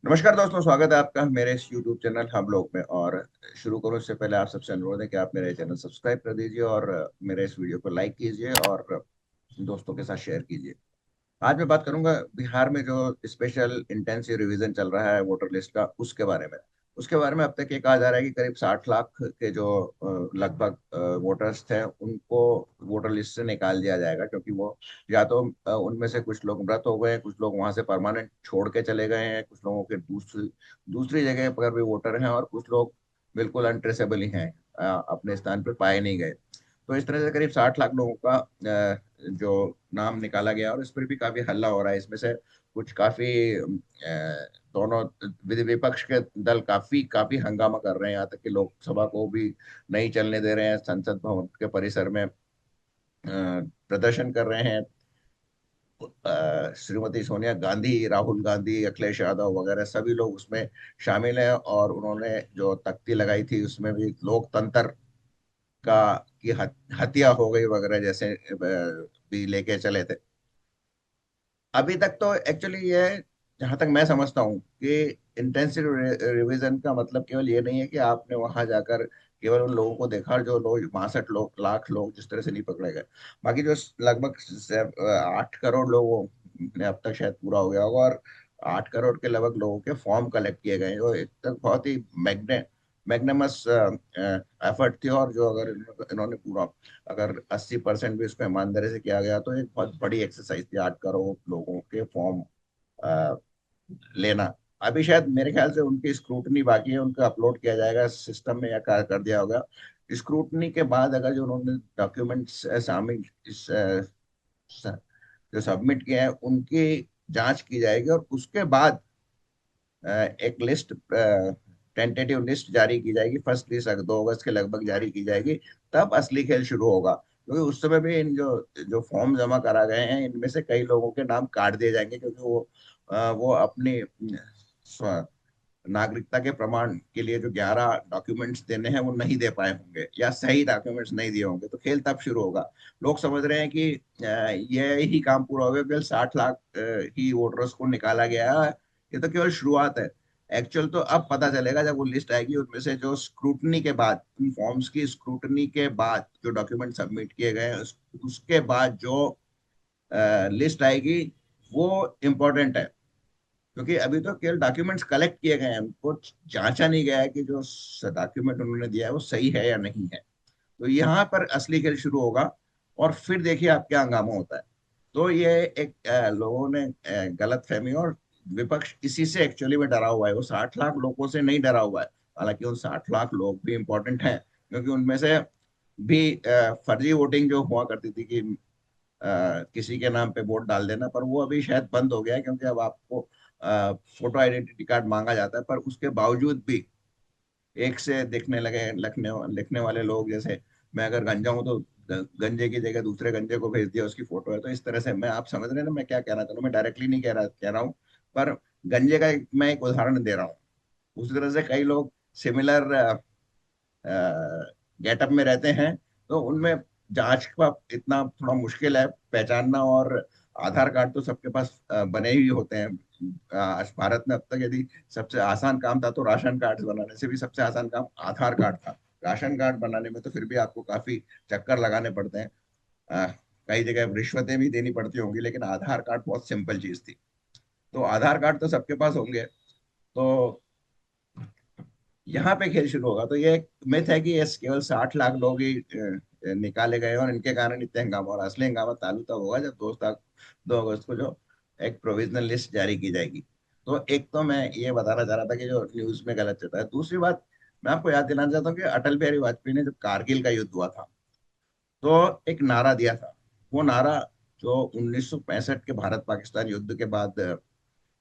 नमस्कार दोस्तों, स्वागत है आपका मेरे इस YouTube चैनल हम लोग में। और शुरू करूँ इससे पहले आप सबसे अनुरोध है कि आप मेरे चैनल सब्सक्राइब कर दीजिए और मेरे इस वीडियो को लाइक कीजिए और दोस्तों के साथ शेयर कीजिए। आज मैं बात करूंगा बिहार में जो स्पेशल इंटेंसिव रिवीजन चल रहा है वोटर लिस्ट का, उसके बारे में अब तक ये कहा जा रहा है कि करीब 60 लाख के जो लगभग वोटर्स थे उनको वोटर लिस्ट से निकाल दिया जाएगा, क्योंकि वो या तो उनमें से कुछ लोग मृत हो गए हैं, कुछ लोग वहां से परमानेंट छोड़ के चले गए हैं, कुछ लोगों के दूसरी दूसरी जगह पर भी वोटर हैं और कुछ लोग बिल्कुल अनट्रेसेबल ही हैं, अपने स्थान पर पाए नहीं गए। तो इस तरह से करीब 60 लाख लोगों का जो नाम निकाला गया और इस पर भी काफी हल्ला हो रहा है। इसमें से कुछ काफी दोनों विपक्ष के दल काफी काफी हंगामा कर रहे हैं, यहाँ तक कि लोकसभा को भी नहीं चलने दे रहे हैं। संसद भवन के परिसर में प्रदर्शन कर रहे हैं। श्रीमती सोनिया गांधी, राहुल गांधी, अखिलेश यादव वगैरह सभी लोग उसमें शामिल हैं और उन्होंने जो तख्ती लगाई थी उसमें भी लोकतंत्र का की हत्या हो गई वगैरह जैसे भी लेके चले थे। अभी तक तो एक्चुअली ये, जहां तक मैं समझता हूँ कि इंटेंसिव रिवीजन का मतलब केवल ये नहीं है कि आपने वहां जाकर केवल उन लोगों को देखा जो लोग 62 लाख लोग जिस तरह से नहीं पकड़े गए। बाकी जो लगभग 8 करोड़ लोगों ने अब तक शायद पूरा हो गया होगा, और 8 करोड़ के लगभग लोगों के फॉर्म कलेक्ट किए गए हैं, जो एक तक बहुत ही मैग्नेमस एफर्ट थी। और जो अगर इन्होंने पूरा, अगर 80% भी उसको ईमानदारी से किया गया तो एक बहुत बड़ी एक्सरसाइज थी 8 करोड़ लोगों के फॉर्म लेना। अभी शायद मेरे ख्याल से उनकी स्क्रूटनी बाकी है, उनका अपलोड किया जाएगा सिस्टम में या कर दिया होगा। स्क्रूटनी के बाद अगर जो उन्होंने डॉक्यूमेंट्स शामिल जो सबमिट किए हैं उनकी जांच की जाएगी और उसके बाद एक लिस्ट, टेंटेटिव लिस्ट जारी की जाएगी। फर्स्ट लिस्ट अगर 2 अगस्त के लगभग जारी की जाएगी, तब असली खेल शुरू होगा। क्योंकि उस समय भी इन जो जो फॉर्म जमा करा गए हैं इनमें से कई लोगों के नाम काट दिए जाएंगे, क्योंकि वो अपनी नागरिकता के प्रमाण के लिए जो 11 डॉक्यूमेंट्स देने हैं वो नहीं दे पाए होंगे या सही डॉक्यूमेंट्स नहीं दिए होंगे, तो खेल तब शुरू होगा। लोग समझ रहे हैं कि ये ही काम पूरा हो गया, केवल 60 लाख ही वोटर्स को निकाला गया है। ये तो केवल शुरुआत है। एक्चुअल तो अब पता चलेगा जब वो लिस्ट आएगी, उनमें से जो स्क्रूटनी के बाद, उन फॉर्म्स की स्क्रूटनी के बाद जो डॉक्यूमेंट सबमिट किए गए हैं उसके बाद जो लिस्ट आएगी वो इम्पोर्टेंट है। क्योंकि अभी तो केवल डॉक्यूमेंट्स कलेक्ट किए गए हैं, उनको जांचा नहीं गया है कि जो डॉक्यूमेंट उन्होंने दिया है वो सही है या नहीं है। तो यहाँ पर असली खेल शुरू होगा और फिर देखिए आप क्या हंगामा होता है। तो ये एक लोगों ने गलत फहमी, और विपक्ष इसी से एक्चुअली में डरा हुआ है, वो 60 लाख लोगों से नहीं डरा हुआ है। हालांकि उन 60 लाख लोग भी इंपॉर्टेंट हैं, क्योंकि उनमें से भी फर्जी वोटिंग जो हुआ करती थी कि किसी के नाम पे वोट डाल देना, पर वो अभी शायद बंद हो गया है, क्योंकि अब आपको फोटो आइडेंटिटी कार्ड मांगा जाता है। पर उसके बावजूद भी एक से दिखने लगे लिखने लिखने वाले लोग, जैसे मैं अगर गंजा हूं तो गंजे की जगह दूसरे गंजे को भेज दिया, उसकी फोटो है। तो इस तरह से मैं, आप समझ रहे हैं ना मैं क्या कहना चाह रहा हूँ। मैं डायरेक्टली नहीं कह रहा हूँ, पर गंजे का मैं एक उदाहरण दे रहा हूँ। उसी तरह से कई लोग सिमिलर गेटअप में रहते हैं, तो उनमें जांच का इतना थोड़ा मुश्किल है पहचानना। और आधार कार्ड तो सबके पास बने ही होते हैं। आज भारत में अब तक यदि सबसे आसान काम था तो राशन कार्ड बनाने से भी सबसे आसान काम आधार कार्ड था। राशन कार्ड बनाने में तो फिर भी आपको काफी चक्कर लगाने पड़ते हैं, अ, कई जगह रिश्वतें भी देनी पड़ती होंगी, लेकिन आधार कार्ड बहुत सिंपल चीज थी। तो आधार कार्ड तो सबके पास होंगे। तो यहाँ पे खेल शुरू होगा। तो ये एक मिथ है कि ये केवल 60 लाख लोग ही निकाले गए और इनके कारण इतने हंगामा। और असली हंगामा चालू तब होगा जब 2 अगस्त को जो एक प्रोविजनल लिस्ट जारी की जाएगी। तो एक तो मैं ये बताना चाह रहा था कि जो न्यूज में गलत चलता है। दूसरी बात, मैं आपको याद दिलाना चाहता हूँ कि अटल बिहारी वाजपेयी ने जब कारगिल का युद्ध हुआ था तो एक नारा दिया था। वो नारा जो 1965 के भारत पाकिस्तान युद्ध के बाद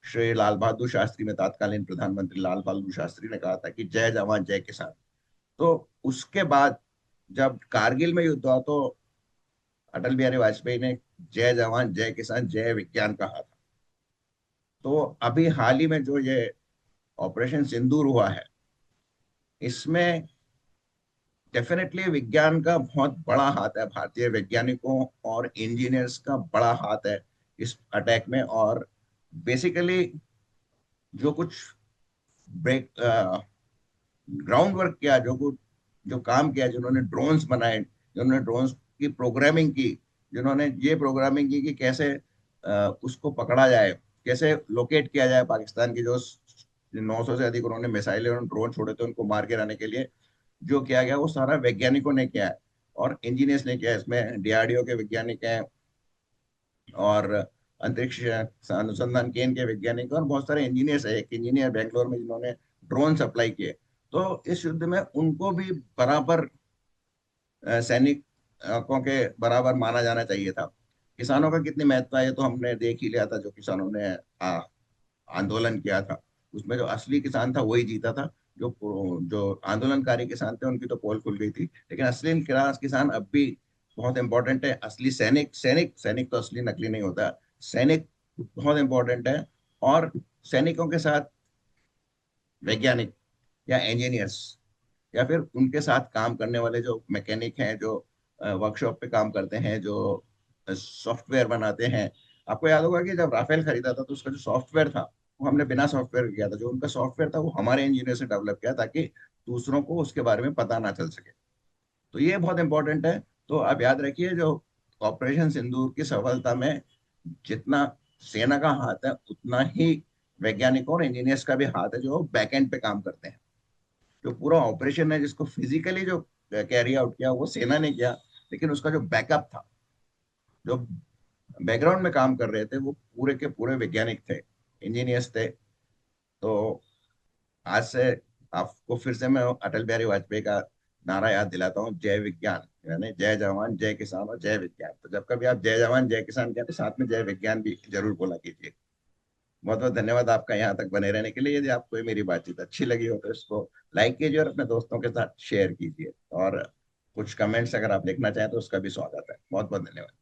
श्री लाल बहादुर शास्त्री में, तत्कालीन प्रधानमंत्री लाल बहादुर शास्त्री ने कहा था कि जय जवान जय किसान। तो उसके बाद जब कारगिल में युद्ध हुआ तो अटल बिहारी वाजपेयी ने जय जवान जय किसान जय विज्ञान कहा था। तो अभी हाल ही में जो ये ऑपरेशन सिंदूर हुआ है, इसमें डेफिनेटली विज्ञान का बहुत बड़ा हाथ है, भारतीय वैज्ञानिकों और इंजीनियर्स का बड़ा हाथ है इस अटैक में। और बेसिकली जो कुछ ब्रेक ग्राउंड वर्क किया, जो काम किया, जिन्होंने ड्रोन्स बनाए, जिन्होंने ड्रोन्स की प्रोग्रामिंग की, जिन्होंने ये प्रोग्रामिंग की कि कैसे उसको पकड़ा जाए, कैसे लोकेट किया जाए पाकिस्तान की जो 900 से अधिक उन्होंने मिसाइलें और ड्रोन छोड़े थे उनको मार गिराने के लिए, जो किया गया वो सारा वैज्ञानिकों ने किया है और इंजीनियर्स ने किया है। इसमें डीआरडीओ के वैज्ञानिक हैं और अंतरिक्ष अनुसंधान केंद्र के वैज्ञानिक और बहुत सारे इंजीनियर्स है। एक इंजीनियर बेंगलोर में जिन्होंने ड्रोन सप्लाई किए। तो इस युद्ध में उनको भी बराबर सैनिकों के बराबर माना जाना चाहिए था। किसानों का कितनी महत्व है ये तो हमने देख ही लिया था, जो किसानों ने आंदोलन किया था उसमें जो असली किसान था वही जीता था। जो जो आंदोलनकारी किसान थे उनकी तो पोल खुल गई थी, लेकिन असली किसान अब भी बहुत इंपॉर्टेंट है। असली सैनिक सैनिक सैनिक तो असली नकली नहीं होता, सैनिक बहुत इंपॉर्टेंट है। और सैनिकों के साथ वैज्ञानिक या इंजीनियर्स या फिर उनके साथ काम करने वाले जो मैकेनिक हैं, जो वर्कशॉप पे काम करते हैं, जो सॉफ्टवेयर बनाते हैं। आपको याद होगा कि जब राफेल खरीदा था तो उसका जो सॉफ्टवेयर था वो हमने बिना सॉफ्टवेयर किया था। जो उनका सॉफ्टवेयर था वो हमारे इंजीनियर से डेवलप किया ताकि दूसरों को उसके बारे में पता ना चल सके। तो ये बहुत इंपॉर्टेंट है। तो आप याद रखिए, जो ऑपरेशन सिंदूर की सफलता में जितना सेना का हाथ है उतना ही वैज्ञानिकों और इंजीनियर्स का भी हाथ है जो बैक एंड पे काम करते हैं। जो पूरा ऑपरेशन है जिसको फिजिकली जो कैरी आउट किया वो सेना ने किया, लेकिन उसका जो बैकअप था, जो बैकग्राउंड में काम कर रहे थे वो पूरे के पूरे वैज्ञानिक थे, इंजीनियर्स थे। तो आज से आपको फिर से मैं अटल बिहारी वाजपेयी का नारा याद दिलाता हूँ, जय विज्ञान, यानी जय जवान जय किसान और जय विज्ञान। तो जब कभी आप जय जवान जय किसान कहते तो साथ में जय विज्ञान भी जरूर बोला कीजिए। बहुत बहुत धन्यवाद आपका यहाँ तक बने रहने के लिए। यदि आपको ये मेरी बातचीत अच्छी लगी हो तो इसको लाइक कीजिए और अपने दोस्तों के साथ शेयर कीजिए। और कुछ कमेंट्स अगर आप लिखना चाहें तो उसका भी स्वागत है। बहुत बहुत धन्यवाद।